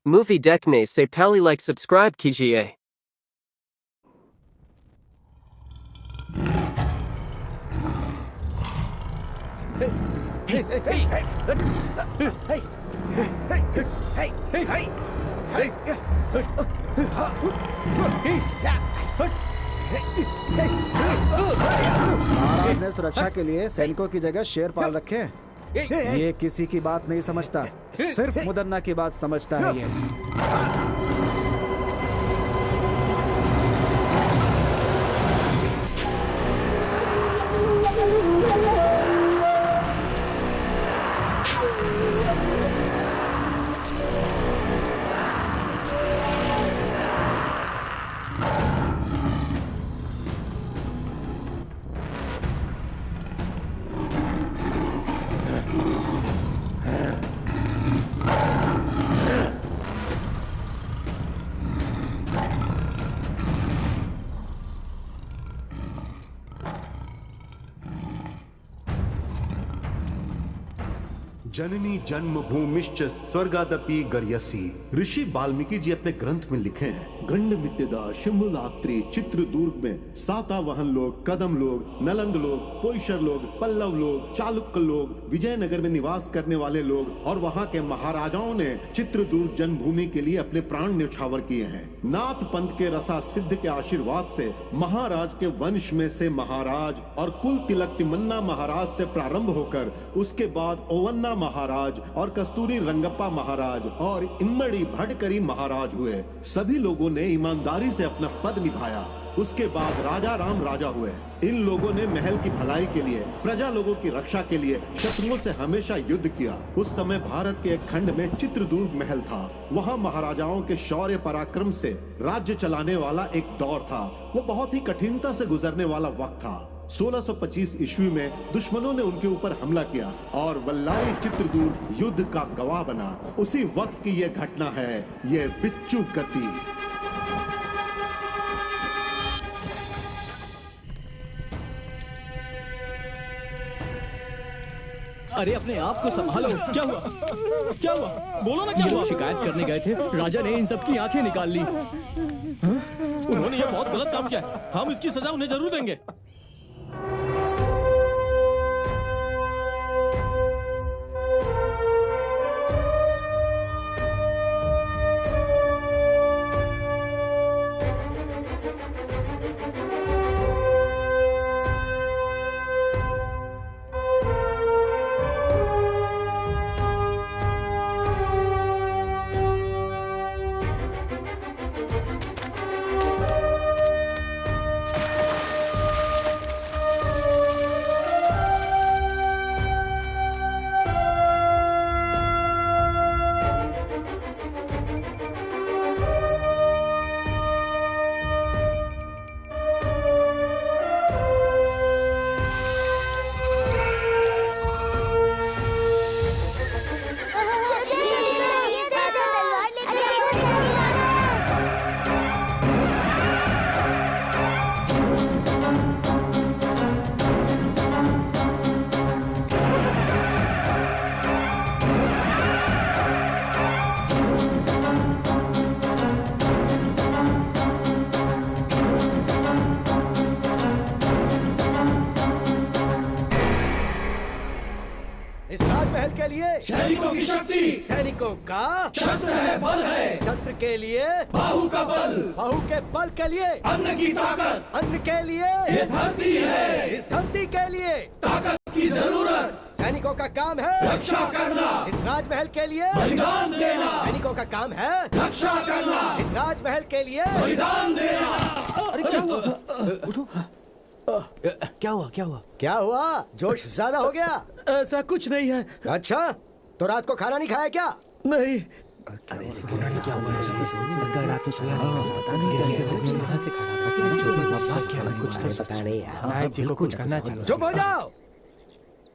Movie देखने से पहले लाइक सब्सक्राइब कीजिए। महाराज ने सुरक्षा के लिए सैनिकों की जगह शेर पाल रखे हैं। ये किसी की बात नहीं समझता, सिर्फ मुदन्ना की बात समझता है ये। जननी जन्मभूमिश्च स्वर्गादपि गर्यसी। ऋषि वाल्मीकि जी अपने ग्रंथ में लिखे हैं, गंड मित्यदा शिम्बुलाक्त्री चित्रदुर्ग में सातवाहन लोग, कदम लोग, नलंद लोग, पोईशर लोग, पल्लव लोग, चालुक्य लोग, विजयनगर में निवास करने वाले लोग और वहां के महाराजाओं ने चित्रदुर्ग जन्मभूमि के लिए अपने प्राण न्यौछावर किए हैं। नाथ पंथ के रसा सिद्ध के आशीर्वाद से महाराज के वंश में से महाराज और कुल तिलक तिमन्ना महाराज से प्रारंभ होकर उसके बाद ओवन्ना महाराज और कस्तूरी रंगप्पा महाराज और इम्मड़ी भटकरी महाराज हुए। सभी लोगों ने ईमानदारी से अपना पद निभाया। उसके बाद राजा राम राजा हुए। इन लोगों ने महल की भलाई के लिए, प्रजा लोगों की रक्षा के लिए शत्रुओं से हमेशा युद्ध किया। उस समय भारत के एक खंड में चित्रदुर्ग महल था। वहाँ महाराजाओं के शौर्य पराक्रम से राज्य चलाने वाला एक दौर था। वो बहुत ही कठिनता से गुजरने वाला वक्त था। 1625 ईस्वी में दुश्मनों ने उनके ऊपर हमला किया और वल्लारी चित्रदुर्ग युद्ध का गवाह बना। उसी वक्त की ये घटना है, ये बिच्छू गति। अरे अपने आप को संभालो। क्या हुआ? क्या हुआ? बोलो ना, क्या हुआ? शिकायत करने गए थे, राजा ने इन सब की आंखें निकाल ली। उन्होंने ये बहुत गलत काम किया है। हम इसकी सजा उन्हें जरूर देंगे। सैनिकों की शक्ति, सैनिकों का शस्त्र है, बल है। शस्त्र के लिए बाहु का बल, बाहु के बल के लिए अन्न की ताकत, अन्न के लिए ये धरती है, इस धरती के लिए ताकत की जरूरत। सैनिकों का काम है रक्षा करना, इस राजमहल के लिए बलिदान देना। सैनिकों का काम है रक्षा करना, इस राजमहल के लिए बलिदान देना। अरे क्या हुआ? उठो। क्या हुआ? क्या हुआ? क्या हुआ? जोश ज्यादा हो गया? ऐसा कुछ नहीं है। अच्छा, तो रात को खाना नहीं खाया क्या? नहीं। अरे क्या हुआ? रात को सोया नहीं, पता नहीं कैसे कहाँ से खाना कुछ तो पता नहीं है। जी को कुछ करना चाहिए। चुप हो जाओ।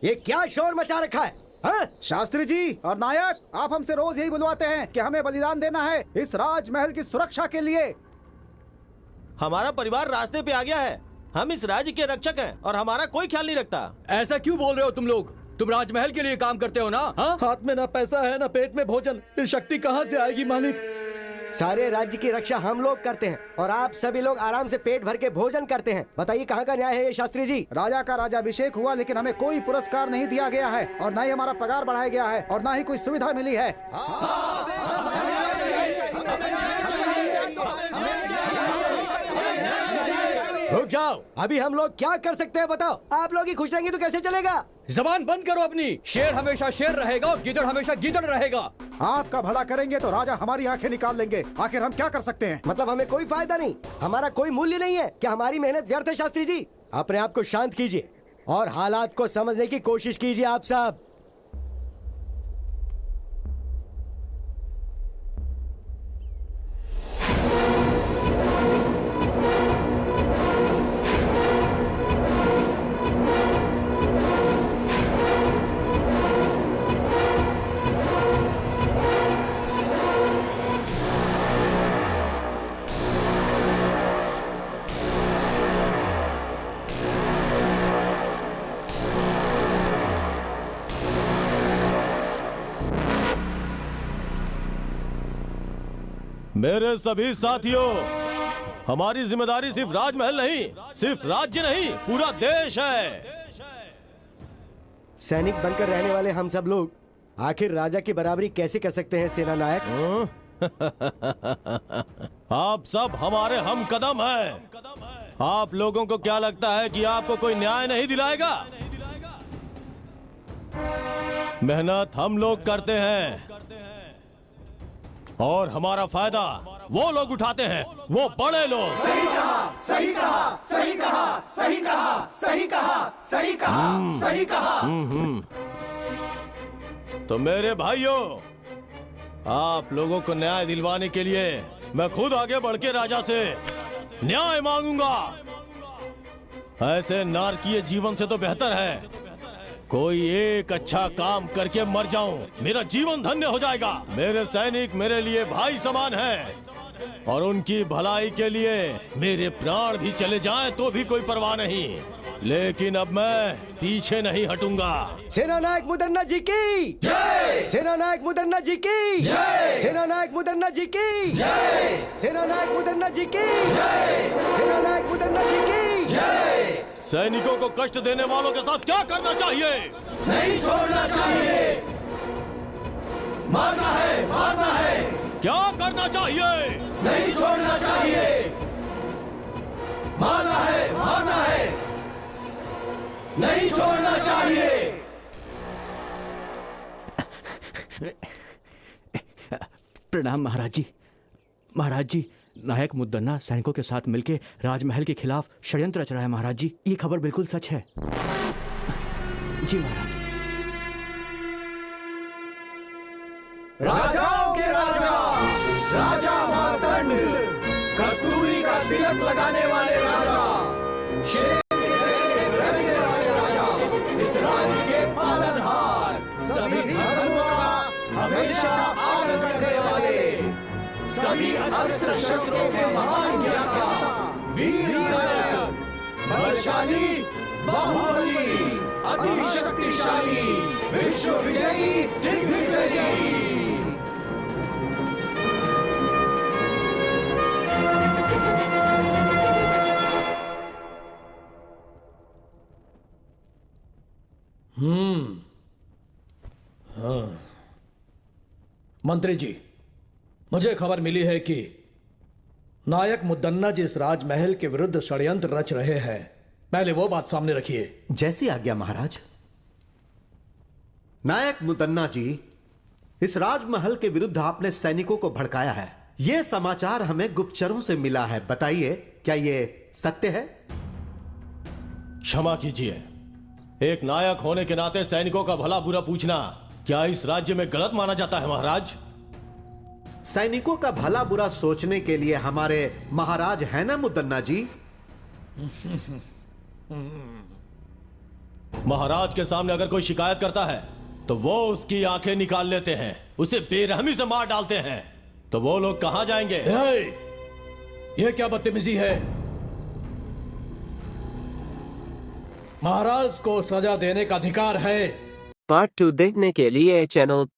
ये क्या शोर मचा रखा है? हाँ? शास्त्री जी और नायक, आप हमसे रोज यही बुलवाते हैं कि हमें बलिदान देना है इस राजमहल की सुरक्षा के लिए। हमारा परिवार रास्ते पे आ गया है। हम इस राज्य के रक्षक हैं और हमारा कोई ख्याल नहीं रखता। ऐसा क्यों बोल रहे हो तुम लोग? तुम राजमहल के लिए काम करते हो ना? हाँ? हाथ में ना पैसा है ना पेट में भोजन, फिर शक्ति कहाँ से आएगी मालिक? सारे राज्य की रक्षा हम लोग करते हैं और आप सभी लोग आराम से पेट भर के भोजन करते हैं। बताइए कहाँ का न्याय है ये शास्त्री जी? राजा का राजाभिषेक हुआ लेकिन हमें कोई पुरस्कार नहीं दिया गया है और ना ही हमारा पगार बढ़ाया गया है और ना ही कोई सुविधा मिली है। रुक जाओ, अभी हम लोग क्या कर सकते हैं बताओ? आप लोग ही खुश रहेंगे तो कैसे चलेगा? जबान बंद करो अपनी। शेर हमेशा शेर रहेगा और गीदड़ हमेशा गीदड़ रहेगा। आपका भला करेंगे तो राजा हमारी आंखें निकाल लेंगे। आखिर हम क्या कर सकते हैं? मतलब हमें कोई फायदा नहीं, हमारा कोई मूल्य नहीं है क्या? हमारी मेहनत व्यर्थ है शास्त्री जी? अपने आप को शांत कीजिए और हालात को समझने की कोशिश कीजिए आप सब। मेरे सभी साथियों, हमारी जिम्मेदारी सिर्फ राजमहल नहीं, सिर्फ राज्य नहीं, पूरा देश है। सैनिक बनकर रहने वाले हम सब लोग आखिर राजा की बराबरी कैसे कर सकते हैं सेना नायक? आप सब हमारे हम कदम हैं। आप लोगों को क्या लगता है कि आपको कोई न्याय नहीं दिलाएगा? मेहनत हम लोग करते हैं और हमारा फायदा वो लोग उठाते हैं, वो बड़े लोग। सही कहा, सही कहा, सही कहा, सही कहा, सही कहा, सही कहा, सही कहा। तो मेरे भाइयों, आप लोगों को न्याय दिलवाने के लिए मैं खुद आगे बढ़ के राजा से न्याय मांगूंगा। ऐसे नारकीय जीवन से तो बेहतर है कोई एक अच्छा काम करके मर जाऊं, मेरा जीवन धन्य हो जाएगा। मेरे सैनिक मेरे लिए भाई समान हैं और उनकी भलाई के लिए मेरे प्राण भी चले जाएं तो भी कोई परवाह नहीं, लेकिन अब मैं पीछे नहीं हटूंगा। सेना नायक मुदन्ना जी की जय! सेना नायक मुदन्ना जी की जय! सेना नायक मुदन्ना जी की जय! सेना नायक मुदन्ना जी की जय! सेना नायक मुदन्ना जी की जय! सैनिकों को कष्ट देने वालों के साथ क्या करना चाहिए? नहीं छोड़ना चाहिए, मारना है, मारना है। क्या करना चाहिए? नहीं छोड़ना चाहिए, मारना है, मारना है। नहीं छोड़ना चाहिए। प्रणाम महाराज जी। महाराज जी, नायक मुद्दन्ना सैनिकों के साथ मिलकर राजमहल के खिलाफ षड्यंत्र रच रहा है महाराज जी। ये खबर बिल्कुल सच है। जी महाराज। राजाओं के राजा, राजा मार्तंड, कस्तूरी का तिलक लगाने वाले राजा, शेर के जैसे गरजने वाले राजा, इस राज्य के पालनहार, सभी धर्मों का हमेशा आदर करने वाले, सभी अस्त्र शस्त्रों के महान ज्ञाता, वीर नायक, बलशाली, बाहुबली, अति शक्तिशाली, विश्व विजयी, दिग्विजय जी। मंत्री जी, मुझे खबर मिली है कि नायक मुद्दन्ना जी इस राजमहल के विरुद्ध षड्यंत्र रच रहे हैं। पहले वो बात सामने रखिए। जैसी आज्ञा महाराज। नायक मुदन्ना जी, इस राजमहल के विरुद्ध आपने सैनिकों को भड़काया है। यह समाचार हमें गुप्तचरों से मिला है। बताइए, क्या यह सत्य है? क्षमा कीजिए, एक नायक होने के नाते सैनिकों का भला बुरा पूछना क्या इस राज्य में गलत माना जाता है महाराज? सैनिकों का भला बुरा सोचने के लिए हमारे महाराज है ना मुदन्ना जी। महाराज के सामने अगर कोई शिकायत करता है तो वो उसकी आंखें निकाल लेते हैं, उसे बेरहमी से मार डालते हैं। तो वो लोग कहां जाएंगे? ये क्या बदतमीजी है? महाराज को सजा देने का अधिकार है, पार्ट 2 देखने के लिए चैनल